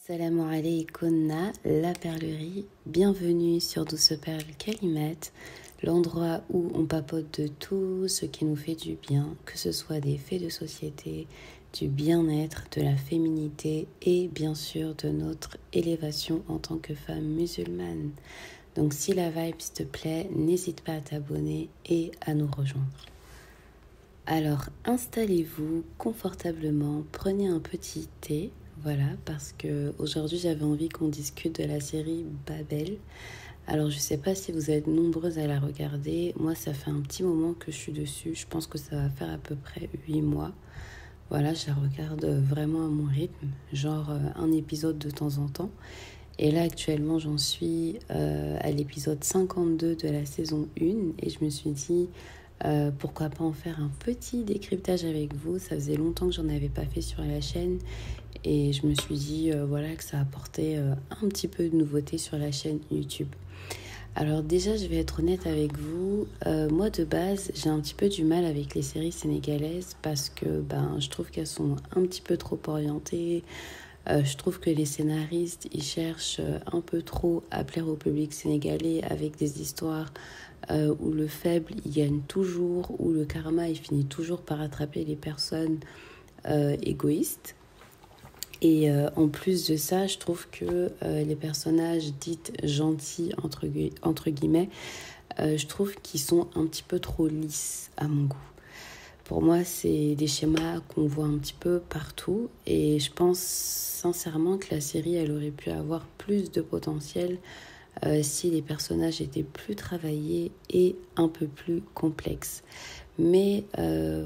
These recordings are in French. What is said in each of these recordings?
Salam alaikum, la perlerie, bienvenue sur Douce Perle Kalimat, l'endroit où on papote de tout ce qui nous fait du bien, que ce soit des faits de société, du bien-être, de la féminité et bien sûr de notre élévation en tant que femme musulmane. Donc si la vibe te plaît, n'hésite pas à t'abonner et à nous rejoindre. Alors installez-vous confortablement, prenez un petit thé. Voilà, parce que aujourd'hui j'avais envie qu'on discute de la série Babel. Alors je sais pas si vous êtes nombreuses à la regarder. Moi ça fait un petit moment que je suis dessus. Je pense que ça va faire à peu près 8 mois. Voilà, je la regarde vraiment à mon rythme, genre un épisode de temps en temps. Et là actuellement j'en suis à l'épisode 52 de la saison 1 et je me suis dit pourquoi pas en faire un petit décryptage avec vous. Ça faisait longtemps que j'en avais pas fait sur la chaîne. Et je me suis dit voilà, que ça apportait un petit peu de nouveauté sur la chaîne YouTube. Alors déjà, je vais être honnête avec vous. Moi, de base, j'ai un petit peu du mal avec les séries sénégalaises parce que je trouve qu'elles sont un petit peu trop orientées. Je trouve que les scénaristes, ils cherchent un peu trop à plaire au public sénégalais avec des histoires où le faible, il gagne toujours, où le karma, il finit toujours par attraper les personnes égoïstes. Et en plus de ça, je trouve que les personnages dits gentils, entre guillemets, je trouve qu'ils sont un petit peu trop lisses à mon goût. Pour moi, c'est des schémas qu'on voit un petit peu partout. Et je pense sincèrement que la série, elle aurait pu avoir plus de potentiel si les personnages étaient plus travaillés et un peu plus complexes. Mais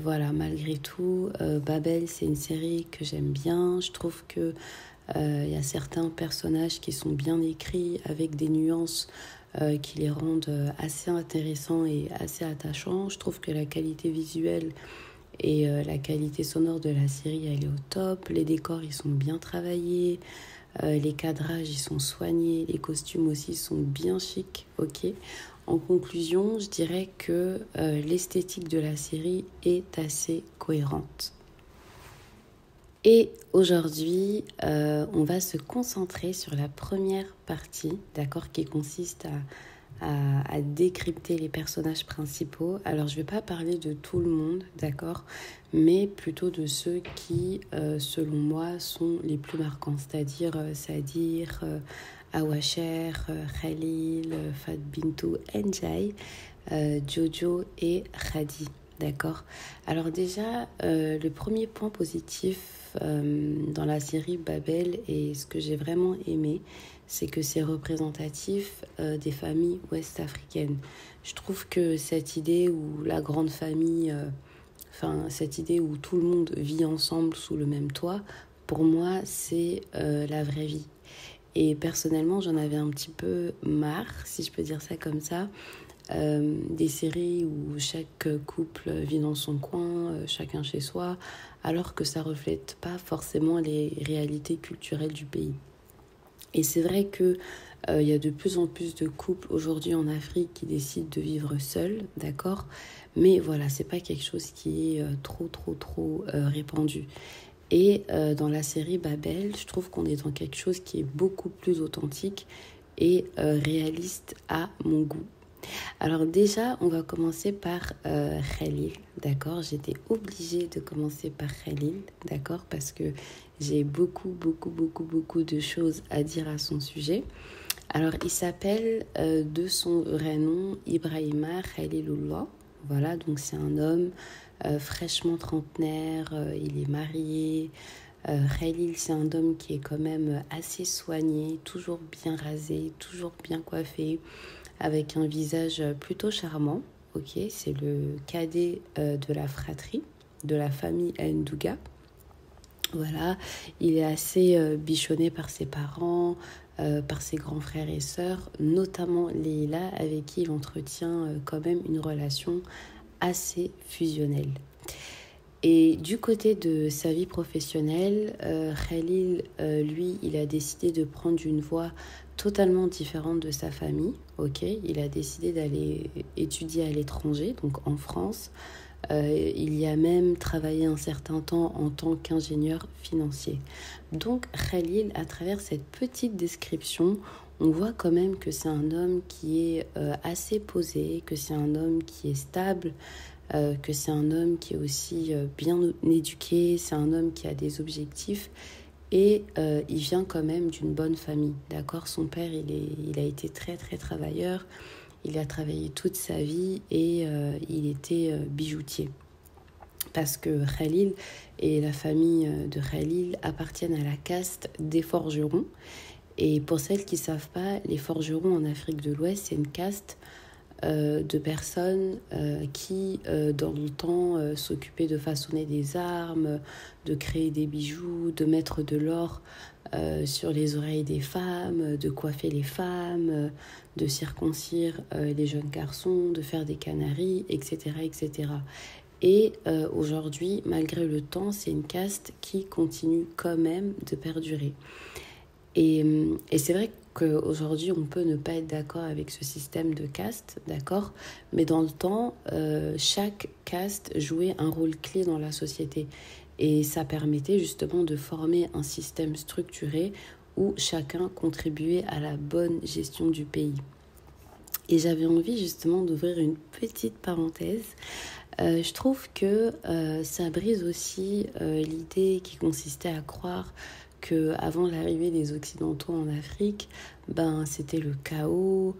voilà, malgré tout, Babel, c'est une série que j'aime bien. Je trouve que y a certains personnages qui sont bien écrits, avec des nuances qui les rendent assez intéressants et assez attachants. Je trouve que la qualité visuelle et la qualité sonore de la série, elle est au top. Les décors, ils sont bien travaillés. Les cadrages, ils sont soignés. Les costumes aussi sont bien chics, ok. En conclusion, je dirais que l'esthétique de la série est assez cohérente. Et aujourd'hui, on va se concentrer sur la première partie, d'accord, qui consiste à décrypter les personnages principaux. Alors, je ne vais pas parler de tout le monde, d'accord, mais plutôt de ceux qui, selon moi, sont les plus marquants, c'est-à-dire Sadir, Awacher, Khalil, Fat Bintou, Njai, Jojo et Khadi. D'accord. Alors déjà, le premier point positif dans la série Babel et ce que j'ai vraiment aimé, c'est que c'est représentatif des familles ouest-africaines. Je trouve que cette idée où la grande famille, cette idée où tout le monde vit ensemble sous le même toit, pour moi, c'est la vraie vie. Et personnellement, j'en avais un petit peu marre, si je peux dire ça comme ça, des séries où chaque couple vit dans son coin, chacun chez soi, alors que ça reflète pas forcément les réalités culturelles du pays. Et c'est vrai que y a de plus en plus de couples aujourd'hui en Afrique qui décident de vivre seuls, d'accord, mais voilà, c'est pas quelque chose qui est trop répandu. Et dans la série Babel, je trouve qu'on est dans quelque chose qui est beaucoup plus authentique et réaliste à mon goût. Alors déjà, on va commencer par Khalil, d'accord. J'étais obligée de commencer par Khalil, d'accord, parce que j'ai beaucoup de choses à dire à son sujet. Alors, il s'appelle de son vrai nom Ibrahima Khalilullah. Voilà, donc c'est un homme fraîchement trentenaire, il est marié. Khalil, c'est un homme qui est quand même assez soigné, toujours bien rasé, toujours bien coiffé, avec un visage plutôt charmant. Ok, c'est le cadet de la fratrie, de la famille Ndouga. Voilà, il est assez bichonné par ses parents, par ses grands frères et sœurs, notamment Leila, avec qui il entretient quand même une relation assez fusionnelle. Et du côté de sa vie professionnelle, Khalil, lui, il a décidé de prendre une voie totalement différente de sa famille. Ok, il a décidé d'aller étudier à l'étranger, donc en France, Il y a même travaillé un certain temps en tant qu'ingénieur financier. Donc Khalil, à travers cette petite description, on voit quand même que c'est un homme qui est assez posé, que c'est un homme qui est stable, que c'est un homme qui est aussi bien éduqué, c'est un homme qui a des objectifs et il vient quand même d'une bonne famille, d'accord? Son père, il a été très très travailleur, il a travaillé toute sa vie et il était bijoutier. Parce que Khalil et la famille de Khalil appartiennent à la caste des forgerons. Et pour celles qui ne savent pas, les forgerons en Afrique de l'Ouest, c'est une caste de personnes qui, dans le temps, s'occupaient de façonner des armes, de créer des bijoux, de mettre de l'or sur les oreilles des femmes, de coiffer les femmes, de circoncire les jeunes garçons, de faire des canaris, etc. etc. Et aujourd'hui, malgré le temps, c'est une caste qui continue quand même de perdurer. Et c'est vrai qu'aujourd'hui, on peut ne pas être d'accord avec ce système de caste, d'accord? Mais dans le temps, chaque caste jouait un rôle clé dans la société. Et ça permettait justement de former un système structuré où chacun contribuait à la bonne gestion du pays. Et j'avais envie justement d'ouvrir une petite parenthèse. Je trouve que ça brise aussi l'idée qui consistait à croire que avant l'arrivée des Occidentaux en Afrique, ben c'était le chaos,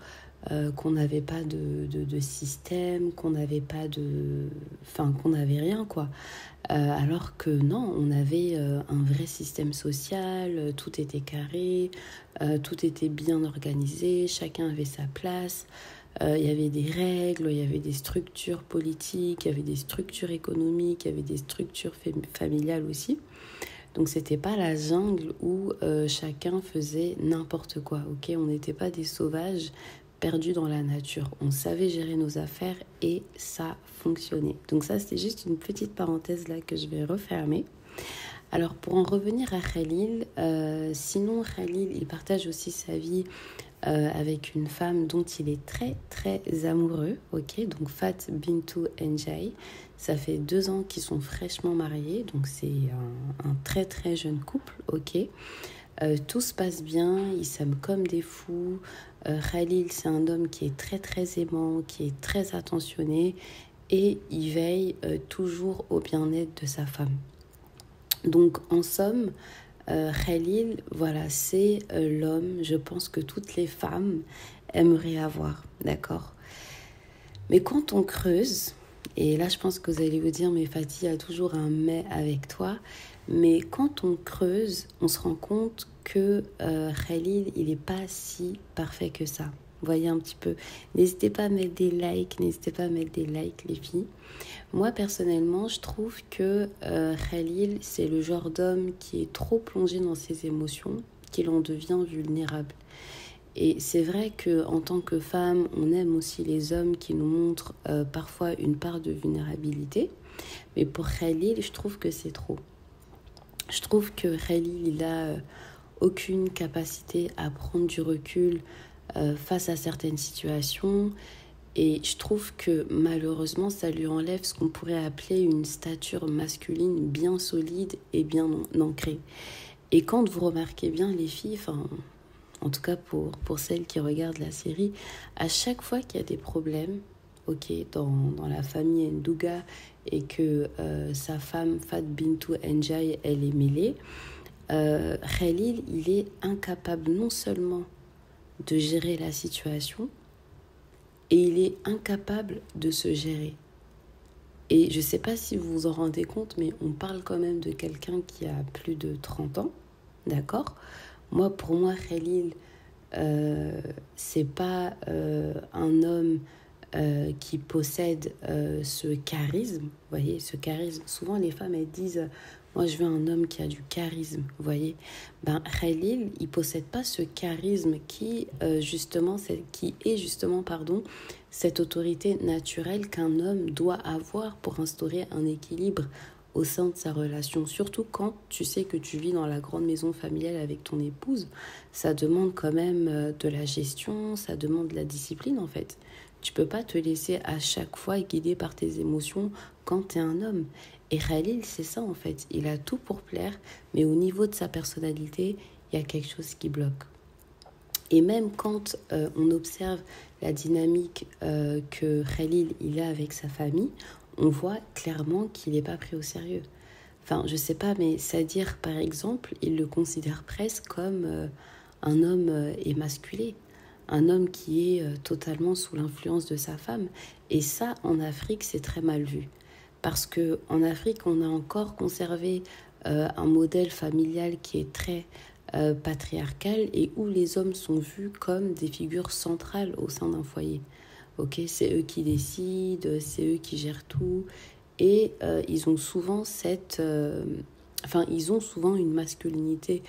qu'on n'avait pas de système, qu'on n'avait pas qu'on n'avait rien quoi. Alors que non, on avait un vrai système social, tout était carré, tout était bien organisé, chacun avait sa place. Il y avait des règles, il y avait des structures politiques, il y avait des structures économiques, il y avait des structures familiales aussi. Donc c'était pas la jungle où chacun faisait n'importe quoi, ok? On n'était pas des sauvages perdus dans la nature. On savait gérer nos affaires et ça fonctionnait. Donc ça, c'était juste une petite parenthèse là que je vais refermer. Alors pour en revenir à Khalil, sinon Khalil, il partage aussi sa vie avec une femme dont il est très très amoureux, ok? Donc Fat Bintou Njai. Ça fait 2 ans qu'ils sont fraîchement mariés, donc c'est un très très jeune couple, ok? Tout se passe bien, ils s'aiment comme des fous. Khalil, c'est un homme qui est très très aimant, qui est très attentionné et il veille toujours au bien-être de sa femme. Donc en somme, Khalil, voilà, c'est l'homme, je pense que toutes les femmes aimeraient avoir, d'accord? Mais quand on creuse, et là je pense que vous allez vous dire, mais Fatih, il y a toujours un mais avec toi, mais quand on creuse, on se rend compte que Khalil, il n'est pas si parfait que ça. Voyez un petit peu. N'hésitez pas à mettre des likes, les filles. Moi, personnellement, je trouve que Khalil, c'est le genre d'homme qui est trop plongé dans ses émotions, qu'il en devient vulnérable. Et c'est vrai qu'en tant que femme, on aime aussi les hommes qui nous montrent parfois une part de vulnérabilité. Mais pour Khalil, je trouve que c'est trop. Je trouve que Khalil, il a aucune capacité à prendre du recul face à certaines situations. Et je trouve que malheureusement, ça lui enlève ce qu'on pourrait appeler une stature masculine bien solide et bien ancrée. Et quand vous remarquez bien les filles, en tout cas pour celles qui regardent la série, à chaque fois qu'il y a des problèmes, ok, dans la famille Ndouga et que sa femme Fat Bintou Njai, elle est mêlée, Khalil, il est incapable non seulement de gérer la situation, et il est incapable de se gérer. Et je ne sais pas si vous vous en rendez compte, mais on parle quand même de quelqu'un qui a plus de 30 ans, d'accord? Pour moi, Khalil, c'est pas un homme qui possède ce charisme, vous voyez, ce charisme. Souvent, les femmes, elles disent, moi, je veux un homme qui a du charisme, vous voyez. Khalil, il possède pas ce charisme qui est justement cette autorité naturelle qu'un homme doit avoir pour instaurer un équilibre au sein de sa relation. Surtout quand tu sais que tu vis dans la grande maison familiale avec ton épouse, ça demande quand même de la gestion, ça demande de la discipline en fait. Tu peux pas te laisser à chaque fois guider par tes émotions quand tu es un homme. Et Khalil, c'est ça en fait. Il a tout pour plaire, mais au niveau de sa personnalité, il y a quelque chose qui bloque. Et même quand on observe la dynamique que Khalil il a avec sa famille, on voit clairement qu'il n'est pas pris au sérieux. Enfin, je sais pas, mais c'est-à-dire, par exemple, il le considère presque comme un homme émasculé, un homme qui est totalement sous l'influence de sa femme. Et ça, en Afrique, c'est très mal vu. Parce que en Afrique, on a encore conservé un modèle familial qui est très patriarcal et où les hommes sont vus comme des figures centrales au sein d'un foyer. Ok, c'est eux qui décident, c'est eux qui gèrent tout. Et ils ont souvent ils ont souvent une masculinité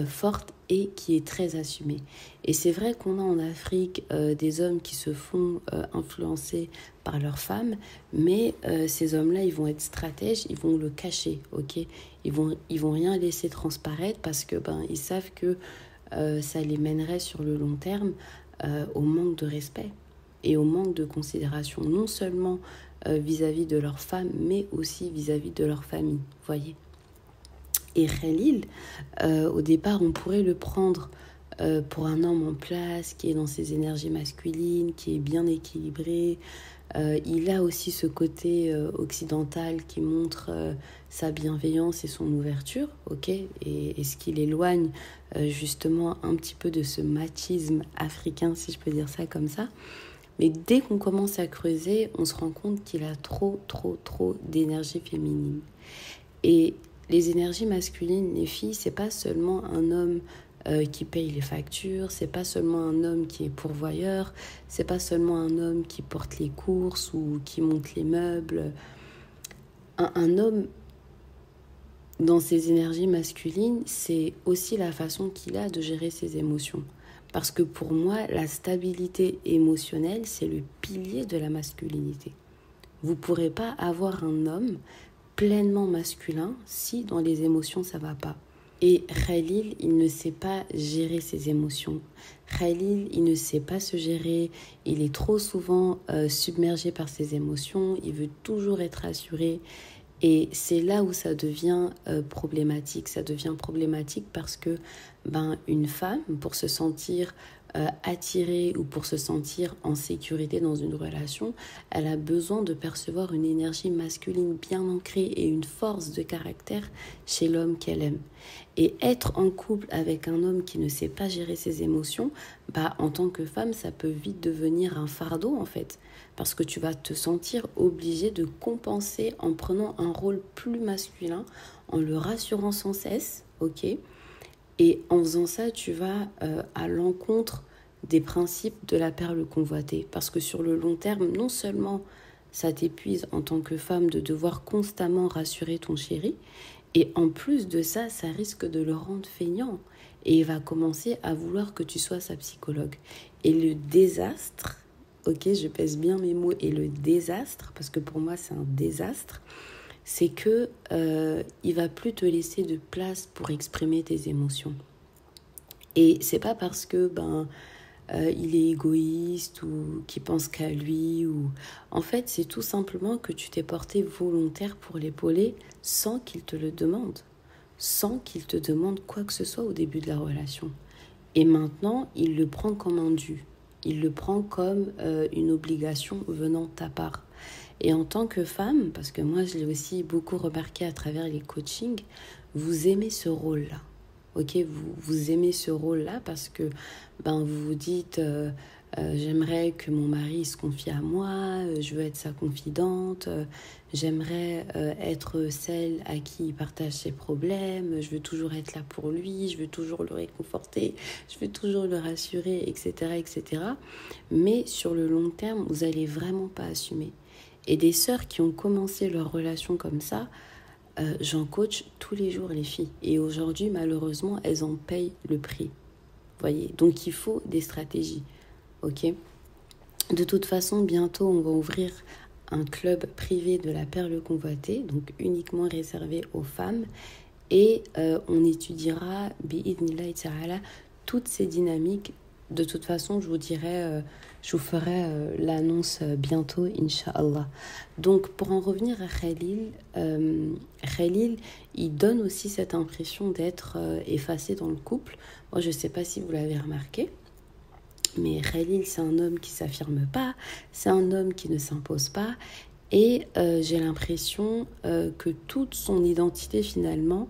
forte et qui est très assumée. Et c'est vrai qu'on a en Afrique des hommes qui se font influencer par leurs femmes, mais ces hommes-là, ils vont être stratèges, ils vont le cacher, ok? Ils vont rien laisser transparaître parce que ils savent que ça les mènerait sur le long terme au manque de respect et au manque de considération, non seulement vis-à-vis de leur femme, mais aussi vis-à-vis de leur famille, voyez. Et Khalil, au départ, on pourrait le prendre pour un homme en place, qui est dans ses énergies masculines, qui est bien équilibré. Il a aussi ce côté occidental qui montre sa bienveillance et son ouverture, ok, et ce qui l'éloigne justement un petit peu de ce machisme africain, si je peux dire ça comme ça. Mais dès qu'on commence à creuser, on se rend compte qu'il a trop d'énergie féminine. Et les énergies masculines, les filles, c'est pas seulement un homme qui paye les factures, c'est pas seulement un homme qui est pourvoyeur, c'est pas seulement un homme qui porte les courses ou qui monte les meubles. Un homme, dans ses énergies masculines, c'est aussi la façon qu'il a de gérer ses émotions. Parce que pour moi, la stabilité émotionnelle, c'est le pilier de la masculinité. Vous ne pourrez pas avoir un homme pleinement masculin si dans les émotions, ça ne va pas. Et Khalil, il ne sait pas gérer ses émotions. Khalil, il ne sait pas se gérer. Il est trop souvent submergé par ses émotions. Il veut toujours être assuré. Et c'est là où ça devient problématique. Ça devient problématique parce que une femme, pour se sentir attirée ou pour se sentir en sécurité dans une relation, elle a besoin de percevoir une énergie masculine bien ancrée et une force de caractère chez l'homme qu'elle aime. Et être en couple avec un homme qui ne sait pas gérer ses émotions, en tant que femme, ça peut vite devenir un fardeau en fait. Parce que tu vas te sentir obligée de compenser en prenant un rôle plus masculin, en le rassurant sans cesse, ok ? Et en faisant ça, tu vas à l'encontre des principes de la perle convoitée. Parce que sur le long terme, non seulement ça t'épuise en tant que femme de devoir constamment rassurer ton chéri, et en plus de ça, ça risque de le rendre feignant. Et il va commencer à vouloir que tu sois sa psychologue. Et le désastre, ok, je pèse bien mes mots, et le désastre, parce que pour moi c'est un désastre, c'est que il va plus te laisser de place pour exprimer tes émotions. Et c'est pas parce que il est égoïste ou qu'il pense qu'à lui ou en fait c'est tout simplement que tu t'es porté volontaire pour l'épauler sans qu'il te le demande, sans qu'il te demande quoi que ce soit au début de la relation. Et maintenant il le prend comme un dû, il le prend comme une obligation venant de ta part. Et en tant que femme, parce que moi je l'ai aussi beaucoup remarqué à travers les coachings, vous aimez ce rôle-là. Ok, vous aimez ce rôle-là parce que vous vous dites j'aimerais que mon mari se confie à moi, je veux être sa confidente, j'aimerais être celle à qui il partage ses problèmes, je veux toujours être là pour lui, je veux toujours le réconforter, je veux toujours le rassurer, etc., etc. Mais sur le long terme, vous n'allez vraiment pas assumer. Et des sœurs qui ont commencé leur relation comme ça, j'en coach tous les jours les filles. Et aujourd'hui, malheureusement, elles en payent le prix. Voyez, donc il faut des stratégies. Ok. De toute façon, bientôt, on va ouvrir un club privé de la perle convoitée, donc uniquement réservé aux femmes. Et on étudiera, bi'idhnillahi ta'ala, toutes ces dynamiques de toute façon, je vous ferai l'annonce bientôt, Inch'Allah. Donc, pour en revenir à Khalil, il donne aussi cette impression d'être effacé dans le couple. Moi, je ne sais pas si vous l'avez remarqué, mais Khalil, c'est un homme qui ne s'affirme pas, c'est un homme qui ne s'impose pas, et j'ai l'impression que toute son identité, finalement,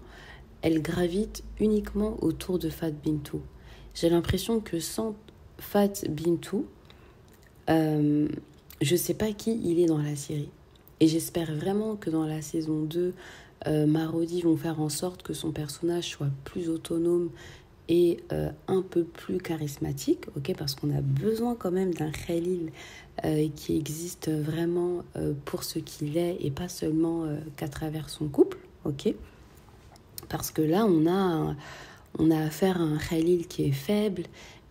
elle gravite uniquement autour de Fat Bintou. J'ai l'impression que sans Fat Bintou, je ne sais pas qui il est dans la série. Et j'espère vraiment que dans la saison 2, Marodi vont faire en sorte que son personnage soit plus autonome et un peu plus charismatique, ok, parce qu'on a besoin quand même d'un Khalil qui existe vraiment pour ce qu'il est et pas seulement qu'à travers son couple, ok. Parce que là, on a affaire à un Khalil qui est faible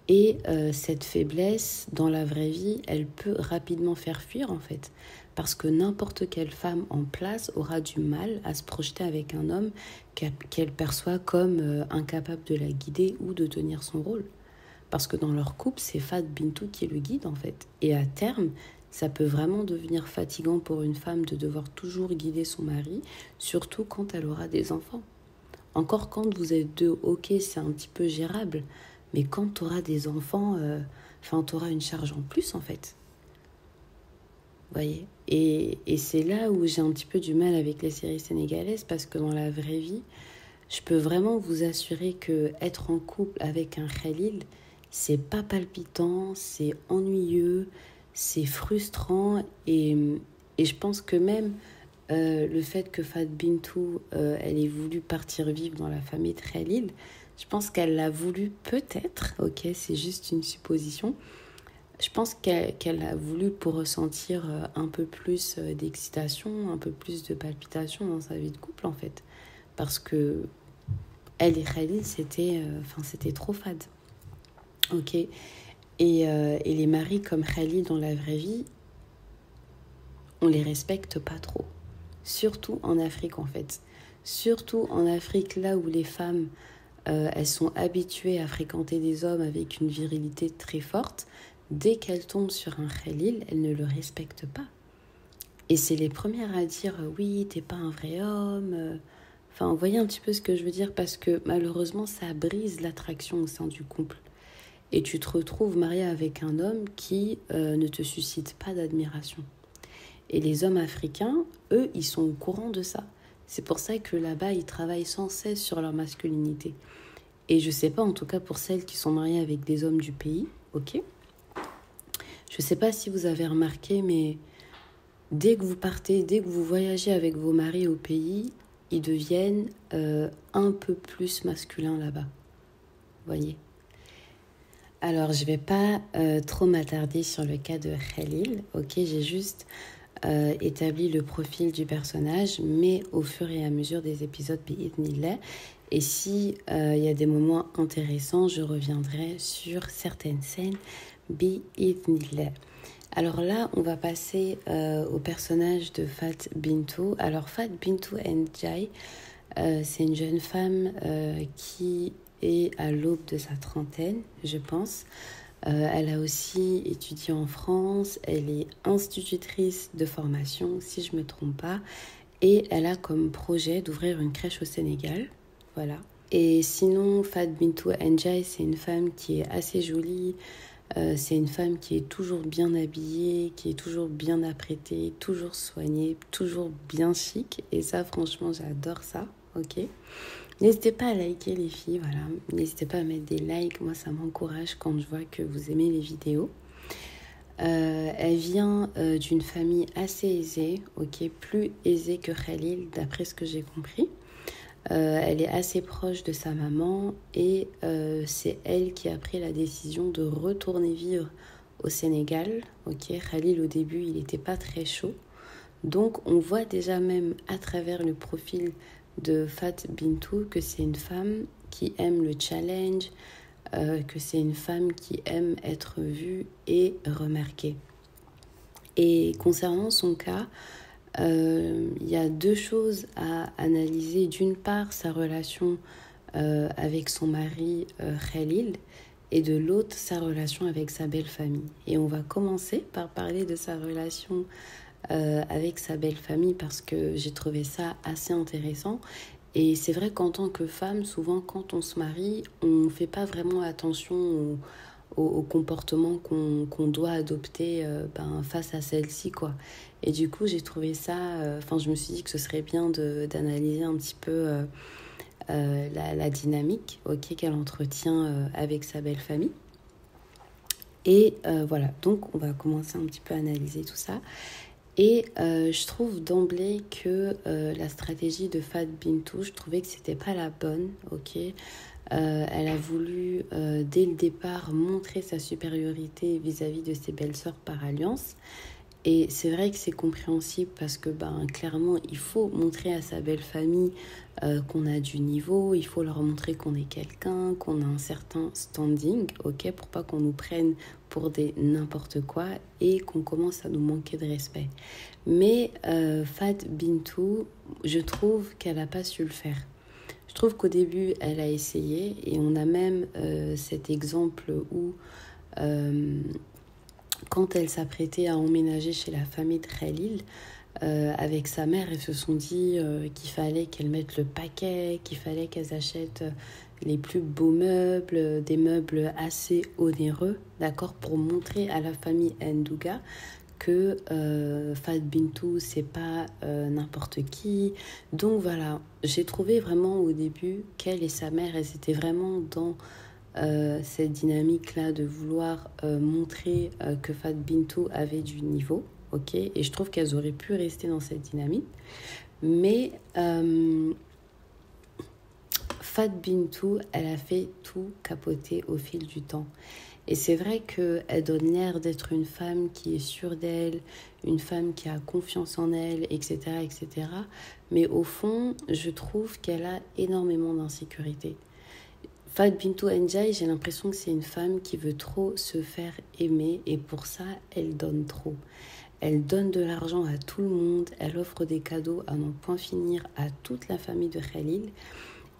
et cette faiblesse, dans la vraie vie, elle peut rapidement faire fuir en fait. Parce que n'importe quelle femme en place aura du mal à se projeter avec un homme qu'elle perçoit comme incapable de la guider ou de tenir son rôle. Parce que dans leur couple, c'est Fat Bintou qui le guide en fait. Et à terme, ça peut vraiment devenir fatigant pour une femme de devoir toujours guider son mari, surtout quand elle aura des enfants. Encore quand vous êtes deux, ok, c'est un petit peu gérable. Mais quand tu auras des enfants, tu auras une charge en plus, en fait. Vous voyez ? Et c'est là où j'ai un petit peu du mal avec les séries sénégalaises, parce que dans la vraie vie, je peux vraiment vous assurer que être en couple avec un Khalil, c'est pas palpitant, c'est ennuyeux, c'est frustrant. Et je pense que même le fait que Fat Bintou, elle ait voulu partir vivre dans la famille de Khalil, je pense qu'elle l'a voulu peut-être, ok, c'est juste une supposition. Je pense qu'elle a voulu pour ressentir un peu plus d'excitation, un peu plus de palpitation dans sa vie de couple en fait. Parce que elle et Khalil, c'était trop fade. Ok. Et les maris comme Khalil dans la vraie vie, on les respecte pas trop. Surtout en Afrique en fait. Surtout en Afrique, là où les femmes elles sont habituées à fréquenter des hommes avec une virilité très forte. Dès qu'elles tombent sur un Khalil, elles ne le respectent pas. Et c'est les premières à dire oui, t'es pas un vrai homme. Enfin, vous voyez un petit peu ce que je veux dire, parce que malheureusement, ça brise l'attraction au sein du couple. Et tu te retrouves marié avec un homme qui ne te suscite pas d'admiration. Et les hommes africains, eux, ils sont au courant de ça. C'est pour ça que là-bas, ils travaillent sans cesse sur leur masculinité. Et je sais pas, en tout cas pour celles qui sont mariées avec des hommes du pays, ok ? Je sais pas si vous avez remarqué, mais dès que vous partez, dès que vous voyagez avec vos maris au pays, ils deviennent un peu plus masculins là-bas. Vous voyez ? Alors, je vais pas trop m'attarder sur le cas de Khalil, ok ? J'ai juste établi le profil du personnage, mais au fur et à mesure des épisodes bi'idhnillah. Et si il y a des moments intéressants, je reviendrai sur certaines scènes bi'idhnillah. Alors là, on va passer au personnage de Fat Bintou. Alors Fat Bintou Ndiaye, c'est une jeune femme qui est à l'aube de sa trentaine, je pense. Elle a aussi étudié en France, elle est institutrice de formation, si je ne me trompe pas, et elle a comme projet d'ouvrir une crèche au Sénégal, voilà. Et sinon, Fat Bintou Ndiaye, c'est une femme qui est assez jolie, c'est une femme qui est toujours bien habillée, qui est toujours bien apprêtée, toujours soignée, toujours bien chic, et ça, franchement, j'adore ça, ok. N'hésitez pas à liker les filles, voilà. N'hésitez pas à mettre des likes, moi ça m'encourage quand je vois que vous aimez les vidéos. Elle vient d'une famille assez aisée, ok, plus aisée que Khalil d'après ce que j'ai compris. Elle est assez proche de sa maman et c'est elle qui a pris la décision de retourner vivre au Sénégal. Ok, Khalil au début il n'était pas très chaud, donc on voit déjà même à travers le profil de Fat Bintou que c'est une femme qui aime le challenge, que c'est une femme qui aime être vue et remarquée. Et concernant son cas, il y a deux choses à analyser. D'une part, sa relation avec son mari Khalil, et de l'autre, sa relation avec sa belle famille. Et on va commencer par parler de sa relation avec sa belle famille parce que j'ai trouvé ça assez intéressant. Et c'est vrai qu'en tant que femme, souvent quand on se marie, on ne fait pas vraiment attention au comportement qu'on doit adopter face à celle-ci, quoi. Et du coup, j'ai trouvé ça... je me suis dit que ce serait bien d'analyser un petit peu la dynamique qu'elle entretient avec sa belle famille. Et voilà, donc on va commencer un petit peu à analyser tout ça. Et je trouve d'emblée que la stratégie de Fat Bintou, je trouvais que c'était pas la bonne, elle a voulu, dès le départ, montrer sa supériorité vis-à-vis de ses belles-sœurs par alliance. Et c'est vrai que c'est compréhensible parce que clairement, il faut montrer à sa belle famille qu'on a du niveau, il faut leur montrer qu'on est quelqu'un, qu'on a un certain standing, pour pas qu'on nous prenne pour des n'importe quoi et qu'on commence à nous manquer de respect. Mais Fat Bintou, je trouve qu'elle n'a pas su le faire. Je trouve qu'au début, elle a essayé et on a même cet exemple où... quand elle s'apprêtait à emménager chez la famille de Khalil, avec sa mère, elles se sont dit qu'il fallait qu'elles mettent le paquet, qu'il fallait qu'elles achètent les plus beaux meubles, des meubles assez onéreux, d'accord, pour montrer à la famille Ndouga que Fat Bintou, c'est pas n'importe qui. Donc voilà, j'ai trouvé vraiment au début qu'elle et sa mère, elles étaient vraiment dans... cette dynamique-là de vouloir montrer que Fat Bintou avait du niveau, et je trouve qu'elles auraient pu rester dans cette dynamique. Mais Fat Bintou, elle a fait tout capoter au fil du temps. Et c'est vrai qu'elle donne l'air d'être une femme qui est sûre d'elle, une femme qui a confiance en elle, etc., etc. Mais au fond, je trouve qu'elle a énormément d'insécurité. Fat Bintou Ndiaye, j'ai l'impression que c'est une femme qui veut trop se faire aimer et pour ça, elle donne trop. Elle donne de l'argent à tout le monde, elle offre des cadeaux à n'en point finir à toute la famille de Khalil.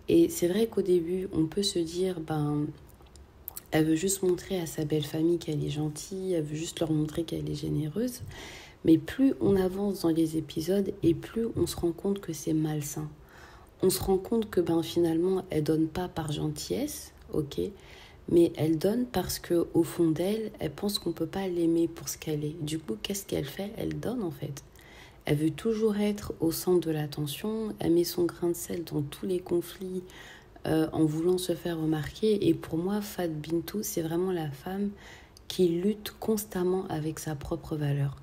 Et c'est vrai qu'au début, on peut se dire, elle veut juste montrer à sa belle famille qu'elle est gentille, elle veut juste leur montrer qu'elle est généreuse. Mais plus on avance dans les épisodes et plus on se rend compte que c'est malsain. On se rend compte que finalement, elle donne pas par gentillesse, mais elle donne parce que au fond d'elle, elle pense qu'on peut pas l'aimer pour ce qu'elle est. Du coup, qu'est-ce qu'elle fait? Elle donne en fait. Elle veut toujours être au centre de l'attention, elle met son grain de sel dans tous les conflits en voulant se faire remarquer. Et pour moi, Fat Bintou, c'est vraiment la femme qui lutte constamment avec sa propre valeur.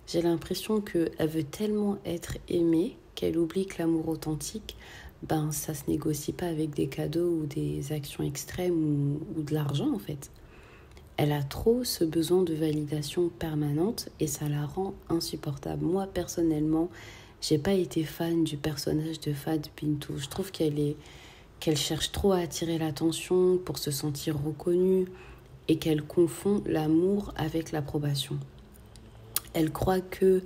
J'ai l'impression qu'elle veut tellement être aimée qu'elle oublie que l'amour authentique, ça se négocie pas avec des cadeaux ou des actions extrêmes ou de l'argent en fait. Elle a trop ce besoin de validation permanente et ça la rend insupportable. Moi personnellement, j'ai pas été fan du personnage de Fat Bintou. Je trouve qu'elle cherche trop à attirer l'attention pour se sentir reconnue et qu'elle confond l'amour avec l'approbation. Elle croit que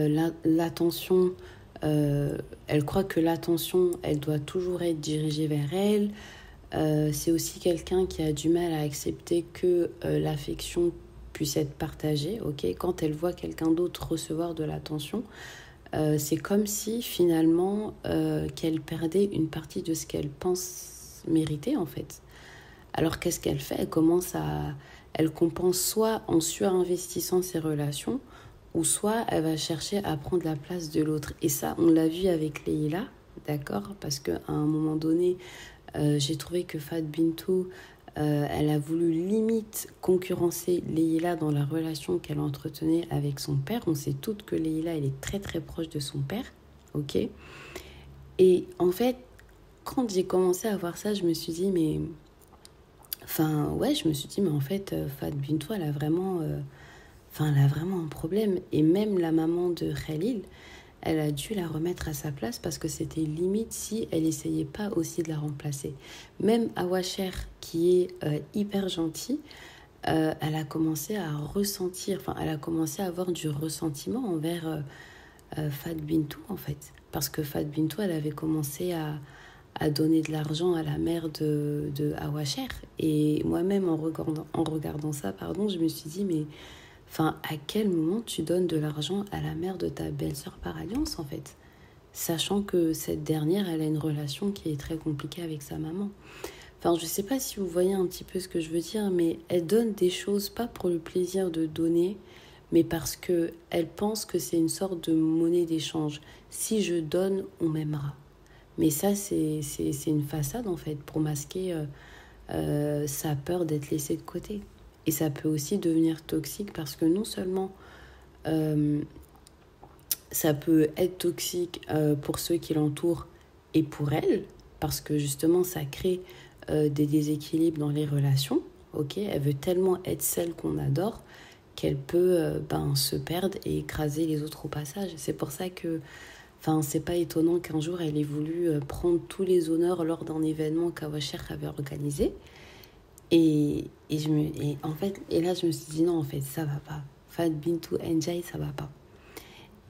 l'attention, elle doit toujours être dirigée vers elle. C'est aussi quelqu'un qui a du mal à accepter que l'affection puisse être partagée. Quand elle voit quelqu'un d'autre recevoir de l'attention, c'est comme si finalement qu'elle perdait une partie de ce qu'elle pense mériter en fait. Alors qu'est-ce qu'elle fait? Elle compense soit en surinvestissant ses relations, ou soit elle va chercher à prendre la place de l'autre. Et ça, on l'a vu avec Leïla, d'accord? Parce qu'à un moment donné, j'ai trouvé que Fat Bintou, elle a voulu limite concurrencer Leïla dans la relation qu'elle entretenait avec son père. On sait toutes que Leïla, elle est très très proche de son père, Et en fait, quand j'ai commencé à voir ça, je me suis dit, mais en fait, Fat Bintou, elle a vraiment un problème. Et même la maman de Khalil, elle a dû la remettre à sa place parce que c'était limite si elle essayait pas aussi de la remplacer. Même Awacher, qui est hyper gentille, elle a commencé à elle a commencé à avoir du ressentiment envers Fat Bintou, en fait. Parce que Fat Bintou, elle avait commencé à donner de l'argent à la mère de Awacher. Et moi-même, en regardant ça, je me suis dit, mais enfin, à quel moment tu donnes de l'argent à la mère de ta belle-sœur par alliance, en fait? Sachant que cette dernière, elle a une relation qui est très compliquée avec sa maman. Enfin, je sais pas si vous voyez un petit peu ce que je veux dire, mais elle donne des choses pas pour le plaisir de donner, mais parce que elle pense que c'est une sorte de monnaie d'échange. Si je donne, on m'aimera. Mais ça, c'est une façade, en fait, pour masquer sa peur d'être laissée de côté. Et ça peut aussi devenir toxique parce que non seulement euh, ça peut être toxique pour ceux qui l'entourent et pour elle, parce que justement, ça crée des déséquilibres dans les relations. Ok, elle veut tellement être celle qu'on adore qu'elle peut se perdre et écraser les autres au passage. C'est pour ça que c'est pas étonnant qu'un jour elle ait voulu prendre tous les honneurs lors d'un événement qu'Awacher avait organisé. Et là, je me suis dit non, en fait, ça va pas. Fat Bintou Njai, ça va pas.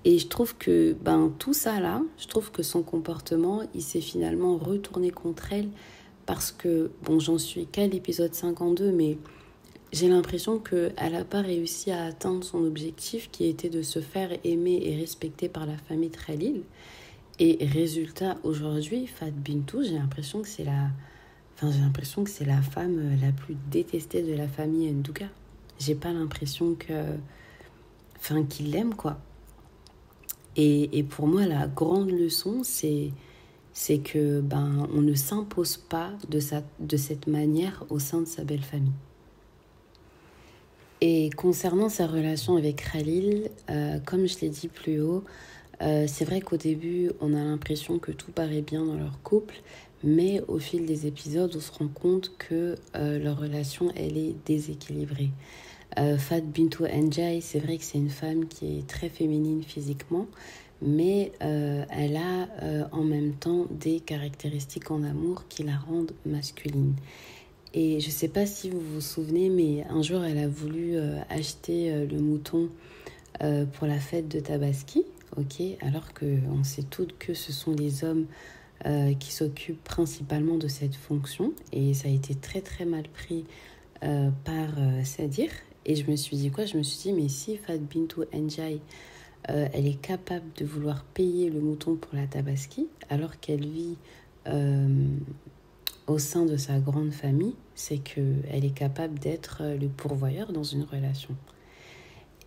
Et je trouve que tout ça là, je trouve que son comportement, il s'est finalement retourné contre elle parce que, j'en suis qu'à l'épisode 52, mais j'ai l'impression qu'elle n'a pas réussi à atteindre son objectif qui était de se faire aimer et respecter par la famille Khalil. Et résultat, aujourd'hui, Fat Bintou, j'ai l'impression que c'est la femme la plus détestée de la famille Ndouga. J'ai pas l'impression qu'il l'aime, quoi. Et pour moi, la grande leçon, c'est que on ne s'impose pas de cette manière au sein de sa belle famille. Et concernant sa relation avec Khalil, comme je l'ai dit plus haut, c'est vrai qu'au début, on a l'impression que tout paraît bien dans leur couple, mais au fil des épisodes, on se rend compte que leur relation, elle est déséquilibrée. Fat Bintou Njai, c'est vrai que c'est une femme qui est très féminine physiquement, mais elle a en même temps des caractéristiques en amour qui la rendent masculine. Et je ne sais pas si vous vous souvenez, mais un jour, elle a voulu acheter le mouton pour la fête de Tabaski, ok, alors qu'on sait toutes que ce sont les hommes qui s'occupent principalement de cette fonction. Et ça a été très très mal pris par Sadir. Et je me suis dit quoi? Je me suis dit, mais si Fat Bintou Njai, elle est capable de vouloir payer le mouton pour la Tabaski, alors qu'elle vit au sein de sa grande famille, c'est qu'elle est capable d'être le pourvoyeur dans une relation.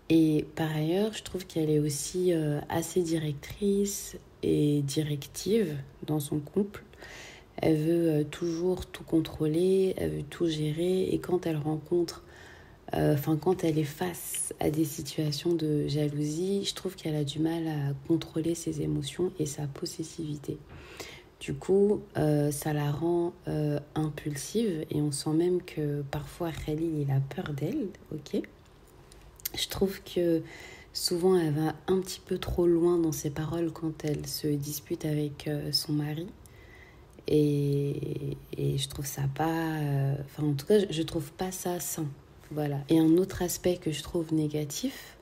Et par ailleurs, je trouve qu'elle est aussi assez directrice et directive dans son couple. Elle veut toujours tout contrôler, elle veut tout gérer. Et quand elle quand elle est face à des situations de jalousie, je trouve qu'elle a du mal à contrôler ses émotions et sa possessivité. Du coup, ça la rend impulsive et on sent même que parfois Khalil, il a peur d'elle, ok? Je trouve que souvent elle va un petit peu trop loin dans ses paroles quand elle se dispute avec son mari. Et je trouve ça pas... en tout cas, je trouve pas ça sain. Voilà. Et un autre aspect que je trouve négatif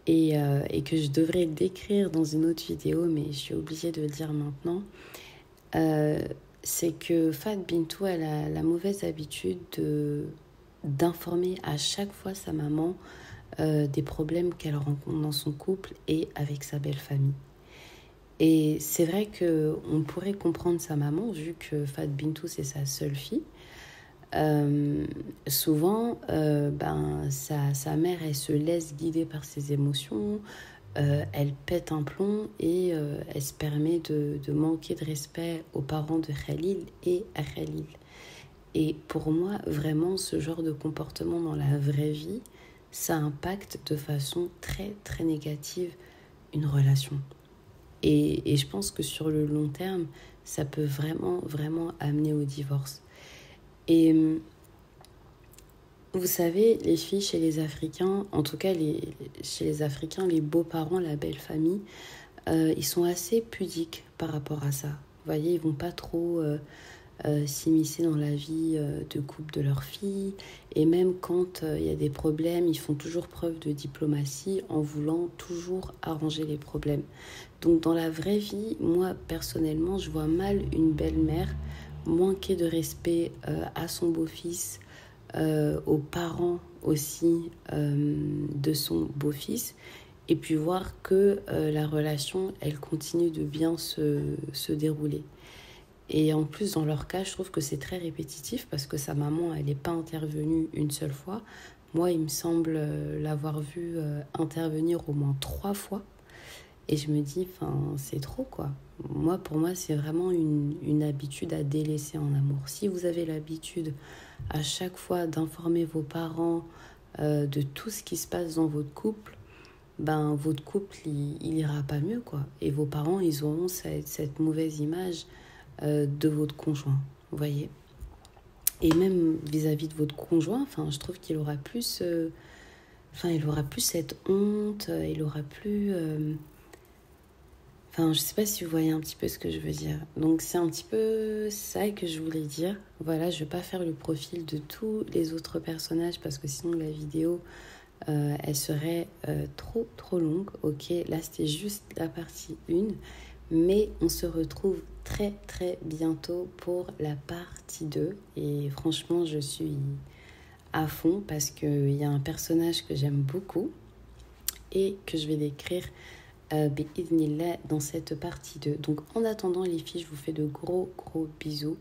et que je devrais décrire dans une autre vidéo, mais je suis obligée de le dire maintenant, c'est que Fat Bintou, elle a la mauvaise habitude d'informer à chaque fois sa maman des problèmes qu'elle rencontre dans son couple et avec sa belle famille. Et c'est vrai qu'on pourrait comprendre sa maman, vu que Fat Bintou, c'est sa seule fille. Souvent, sa mère, elle se laisse guider par ses émotions, elle pète un plomb et elle se permet de manquer de respect aux parents de Khalil et à Khalil. Et pour moi, vraiment, ce genre de comportement dans la vraie vie, ça impacte de façon très, très négative une relation. Et je pense que sur le long terme, ça peut vraiment, vraiment amener au divorce. Et vous savez, les filles chez les Africains, en tout cas chez les Africains, les beaux-parents, la belle famille, ils sont assez pudiques par rapport à ça. Vous voyez, ils vont pas trop s'immiscer dans la vie de couple de leur fille. Et même quand il y a des problèmes, ils font toujours preuve de diplomatie en voulant toujours arranger les problèmes. Donc dans la vraie vie, moi personnellement, je vois mal une belle-mère manquer de respect à son beau-fils, aux parents aussi de son beau-fils, et puis voir que la relation, elle continue de bien se dérouler. Et en plus, dans leur cas, je trouve que c'est très répétitif parce que sa maman, elle n'est pas intervenue une seule fois. Moi, il me semble l'avoir vue intervenir au moins 3 fois. Et je me dis, enfin, c'est trop, quoi. Moi, pour moi, c'est vraiment une habitude à délaisser en amour. Si vous avez l'habitude à chaque fois d'informer vos parents de tout ce qui se passe dans votre couple, ben, votre couple, il ira pas mieux, quoi. Et vos parents, ils auront cette mauvaise image de votre conjoint, vous voyez. Et même vis-à-vis de votre conjoint, enfin, je trouve qu'il aura plus... il aura plus cette honte, il aura plus... Enfin, je sais pas si vous voyez un petit peu ce que je veux dire. Donc, c'est un petit peu ça que je voulais dire. Voilà, je vais pas faire le profil de tous les autres personnages parce que sinon la vidéo, elle serait trop longue. Ok, là, c'était juste la partie 1. Mais on se retrouve très bientôt pour la partie 2. Et franchement, je suis à fond parce qu'il y a un personnage que j'aime beaucoup et que je vais décrire dans cette partie 2. Donc en attendant les filles, je vous fais de gros bisous